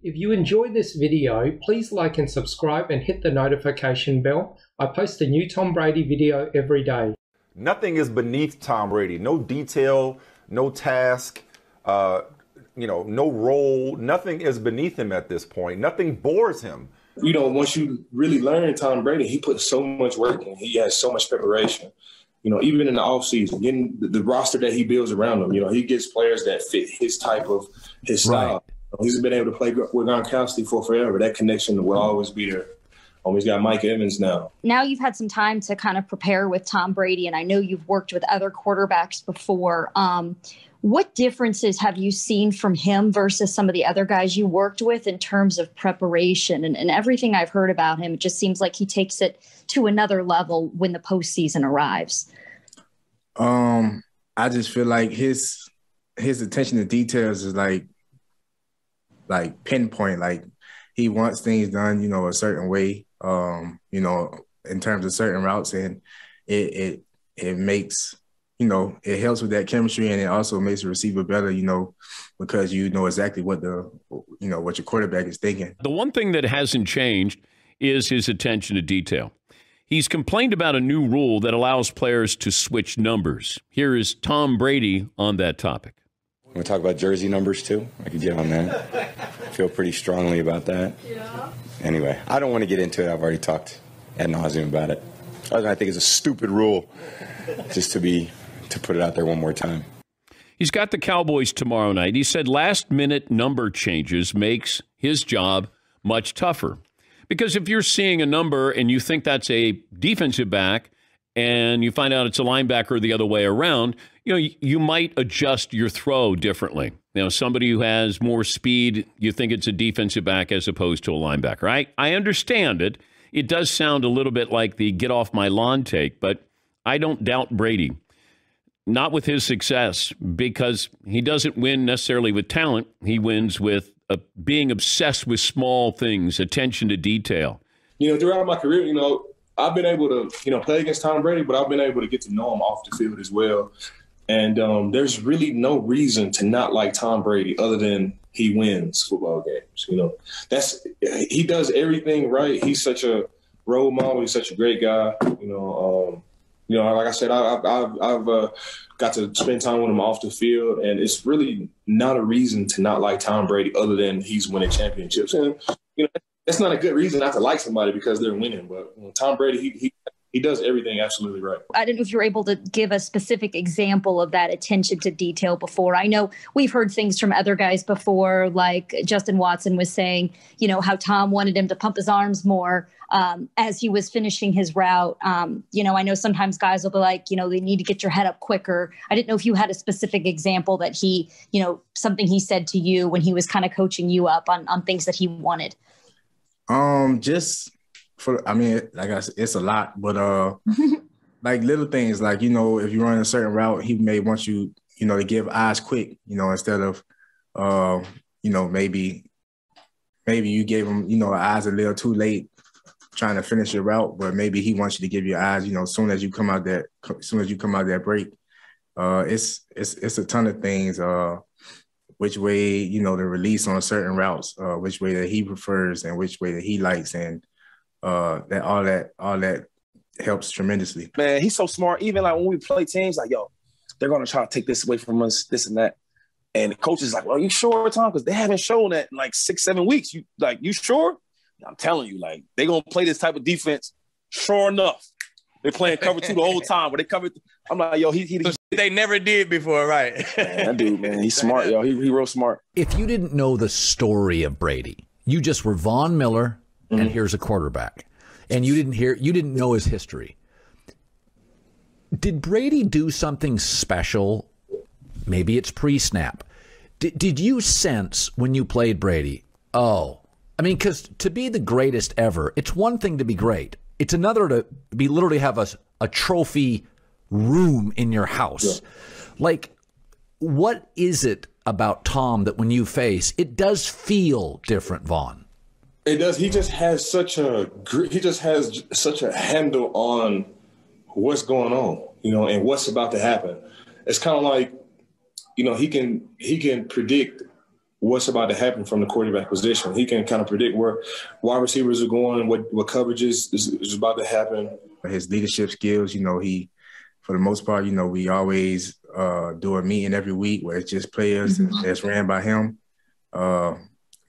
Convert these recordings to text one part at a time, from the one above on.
If you enjoyed this video, please like and subscribe and hit the notification bell. I post a new Tom Brady video every day. Nothing is beneath Tom Brady. No detail, no task, no role. Nothing is beneath him at this point. Nothing bores him. Once you really learn Tom Brady, he puts so much work in. He has so much preparation. Even in the offseason, getting the roster that he builds around him, he gets players that fit his style. Right. He's been able to play with Gronkowski for forever. That connection will always be there. He's got Mike Evans now. Now you've had some time to kind of prepare with Tom Brady, and I know you've worked with other quarterbacks before. What differences have you seen from him versus some of the other guys you worked with in terms of preparation? And everything I've heard about him, it just seems like he takes it to another level when the postseason arrives. I just feel like his attention to details is like pinpoint. Like he wants things done, a certain way, in terms of certain routes, and it makes, it helps with that chemistry, and it also makes the receiver better, because you know exactly what what your quarterback is thinking. The one thing that hasn't changed is his attention to detail. He's complained about a new rule that allows players to switch numbers. Here is Tom Brady on that topic. Want to talk about jersey numbers too? I could get on that. I feel pretty strongly about that. Yeah. Anyway, I don't want to get into it. I've already talked ad nauseum about it. I think it's a stupid rule, just to put it out there one more time. He's got the Cowboys tomorrow night. He said last-minute number changes makes his job much tougher. Because if you're seeing a number and you think that's a defensive back and you find out it's a linebacker the other way around, you might adjust your throw differently. Somebody who has more speed, you think it's a defensive back as opposed to a linebacker. I understand it. It does sound a little bit like the get off my lawn take, but I don't doubt Brady. Not with his success, because he doesn't win necessarily with talent. He wins with being obsessed with small things, attention to detail. Throughout my career, I've been able to, play against Tom Brady, but I've been able to get to know him off the field as well. And there's really no reason to not like Tom Brady other than he wins football games. He does everything right. He's such a role model. He's such a great guy. Like I said, I've got to spend time with him off the field, and it's really not a reason to not like Tom Brady other than he's winning championships. And, that's not a good reason not to like somebody because they're winning. But Tom Brady, he does everything absolutely right. I don't know if you're able to give a specific example of that attention to detail before. I know we've heard things from other guys before, like Justin Watson was saying, how Tom wanted him to pump his arms more as he was finishing his route. I know sometimes guys will be like, they need to get your head up quicker. I didn't know if you had a specific example that he, something he said to you when he was kind of coaching you up on things that he wanted. Like I said, it's a lot, but like little things, like, if you run a certain route, he may want you, to give eyes quick, instead of, maybe you gave him, eyes a little too late trying to finish your route, but maybe he wants you to give your eyes, as soon as you come out that break. It's a ton of things, which way, the release on certain routes, which way that he prefers and which way that he likes. And all that helps tremendously. Man, he's so smart. Even like when we play teams, like, they're going to try to take this away from us, this and that. And the coach is like, well, you sure, Tom? Because they haven't shown that in like 6-7 weeks. You sure? I'm telling you, like, they're going to play this type of defense. Sure enough, they're playing cover 2 the whole time. But they covered. I'm like, they never did before, right? Man, that dude, man, he's smart, yo. He real smart. If you didn't know the story of Brady, you just were Von Miller, and here's a quarterback, and you didn't know his history. Did Brady do something special? Maybe it's pre-snap. Did you sense when you played Brady? Because to be the greatest ever, it's one thing to be great. It's another to literally have a trophy room in your house. Yeah. Like, what is it about Tom that when you face, it does feel different, Vaughn? It does. He just has such a handle on what's going on, and what's about to happen. It's kind of like, he can predict what's about to happen from the quarterback position. He can kind of predict where wide receivers are going, what coverages is about to happen. His leadership skills, he, for the most part, we always do a meeting every week where it's just players that's ran by him. I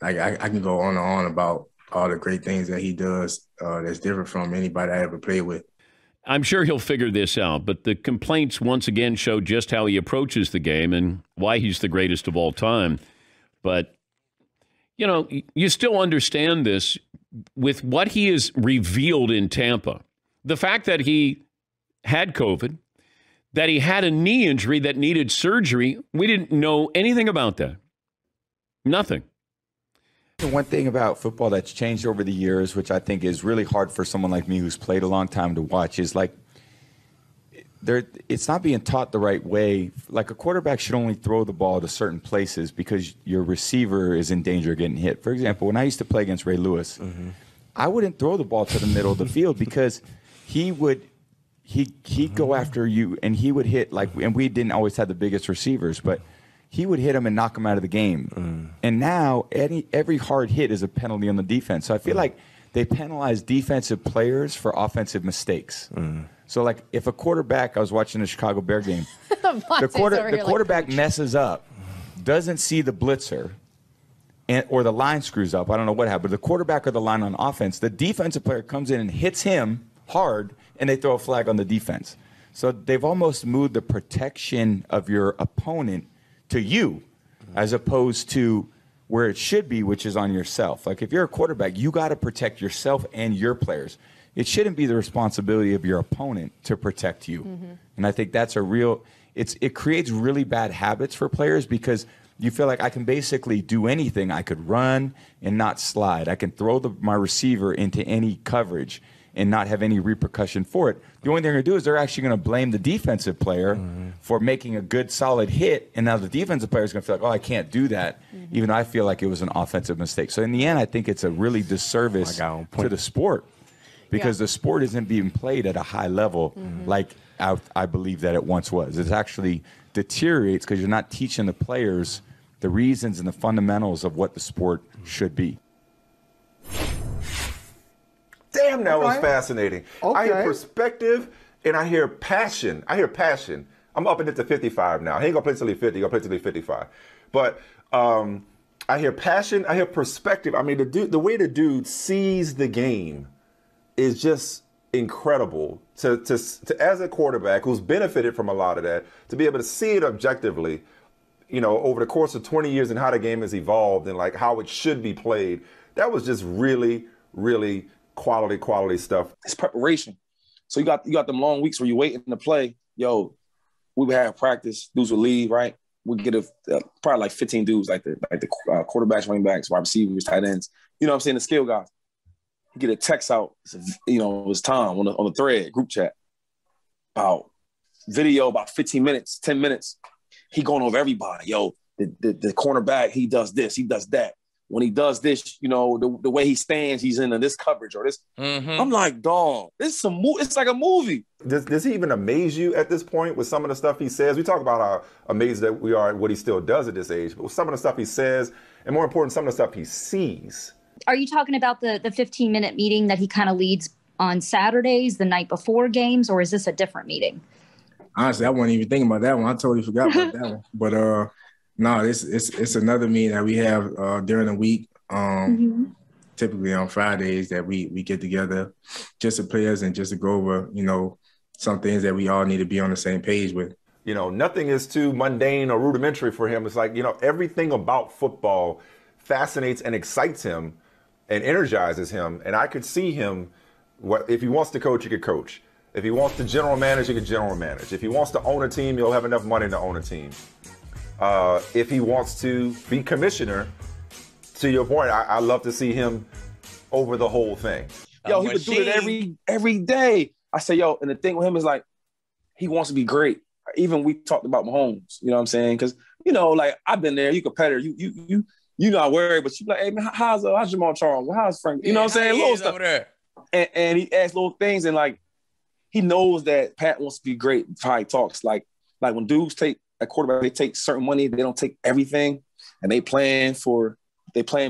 can go on and on about all the great things that he does that's different from anybody I ever played with. I'm sure he'll figure this out, but the complaints once again show just how he approaches the game and why he's the greatest of all time. But, you still understand this with what he has revealed in Tampa. The fact that he had COVID, that he had a knee injury that needed surgery, we didn't know anything about that. Nothing. The one thing about football that's changed over the years, which I think is really hard for someone like me who's played a long time to watch, is like it's not being taught the right way. Like a quarterback should only throw the ball to certain places because your receiver is in danger of getting hit. For example, when I used to play against Ray Lewis, I wouldn't throw the ball to the middle of the field because he'd go after you and he would hit and we didn't always have the biggest receivers, but he would hit him and knock him out of the game. And now every hard hit is a penalty on the defense. So I feel like they penalize defensive players for offensive mistakes. So like if a quarterback, I was watching the Chicago Bear game, the quarterback messes up, doesn't see the blitzer, or the line screws up. I don't know what happened. But the quarterback or the line on offense, the defensive player comes in and hits him hard, and they throw a flag on the defense. So they've almost moved the protection of your opponent to you as opposed to where it should be, which is on yourself. Like if you're a quarterback, you got to protect yourself and your players. It shouldn't be the responsibility of your opponent to protect you. And I think that's it creates really bad habits for players because you feel like I can basically do anything. I could run and not slide. I can throw my receiver into any coverage and not have any repercussion for it. The only thing they're going to do is they're actually going to blame the defensive player for making a good, solid hit, and now the defensive player is going to feel like, oh, I can't do that, even though I feel like it was an offensive mistake. So in the end, I think it's a really disservice to the sport because the sport isn't being played at a high level like I believe that it once was. It actually deteriorates because you're not teaching the players the reasons and the fundamentals of what the sport should be. Damn, that was fascinating. I hear perspective and I hear passion. I'm upping it to 55 now. He ain't gonna play till he's 50. He's gonna play till he's 55. But I hear passion. I hear perspective. I mean, the way the dude sees the game is just incredible. To as a quarterback who's benefited from a lot of that, to be able to see it objectively, over the course of 20 years and how the game has evolved and like how it should be played, that was just really, really quality stuff. It's preparation. So you got them long weeks where you're waiting to play. Yo, we would have practice. Dudes would leave, right? We'd get probably like 15 dudes, like the quarterbacks, running backs, wide receivers, tight ends. You know what I'm saying? The skill guys. You get a text out. It was Tom on the thread group chat about video, about 15 minutes, 10 minutes. He going over everybody. Yo, the cornerback, he does this, he does that. When he does this, the way he stands, he's in this coverage or this. I'm like, dog, it's like a movie. Does he even amaze you at this point with some of the stuff he says? We talk about how amazed that we are at what he still does at this age, but with some of the stuff he says, and more important, some of the stuff he sees. Are you talking about the 15-minute meeting that he kind of leads on Saturdays, the night before games, or is this a different meeting? Honestly, I wasn't even thinking about that one. I totally forgot about that one. But no, it's another meeting that we have during the week. Typically on Fridays that we get together, just the players and just to go over, some things that we all need to be on the same page with. Nothing is too mundane or rudimentary for him. It's like, everything about football fascinates and excites him and energizes him. And I could see him, if he wants to coach, he could coach. If he wants to general manage, he could general manage. If he wants to own a team, he'll have enough money to own a team. If he wants to be commissioner, to your point, I love to see him over the whole thing. Yo, he would do it every day. I say, yo, and the thing with him is like, he wants to be great. Even we talked about Mahomes, you know what I'm saying? Because, like I've been there, you competitor, you not worried, but you like, hey man, how's Jamal Charles? How's Frank? You know what I'm saying? Little stuff. Over there. And he asks little things, and like he knows that Pat wants to be great. How he talks, like when dudes take a quarterback, they take certain money, they don't take everything. and they playing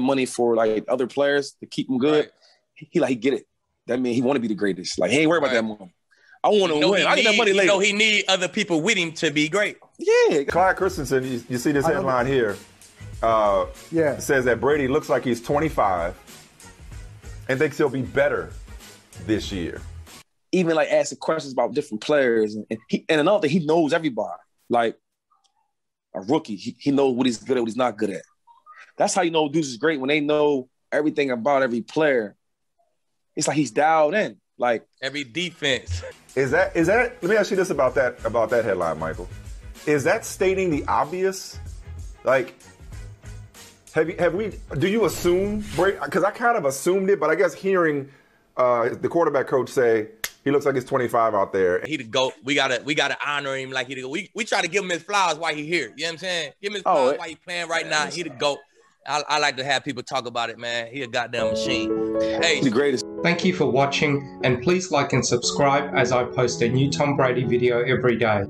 money for like other players to keep them good, he get it. That means he want to be the greatest. Like he ain't worried about that money. I want to win. I need that money later. So he need other people with him to be great. Yeah. Clyde Christensen, you see this headline here. It says that Brady looks like he's 25 and thinks he'll be better this year. Even like asking questions about different players, and another thing, he knows everybody. Like a rookie, he knows what he's good at, what he's not good at. That's how you know dudes is great, when they know everything about every player. It's like he's dialed in. Like every defense. Is that? Let me ask you this about that headline, Michael. Is that stating the obvious? Like, do you assume Brady? Because I kind of assumed it, but I guess hearing the quarterback coach say he looks like he's 25 out there. He the GOAT. We gotta honor him like he the GOAT. We try to give him his flowers while he here. You know what I'm saying? Give him his flowers while he playing right now. He the GOAT. I like to have people talk about it, man. He a goddamn machine. Hey, the greatest. Thank you for watching, and please like and subscribe as I post a new Tom Brady video every day.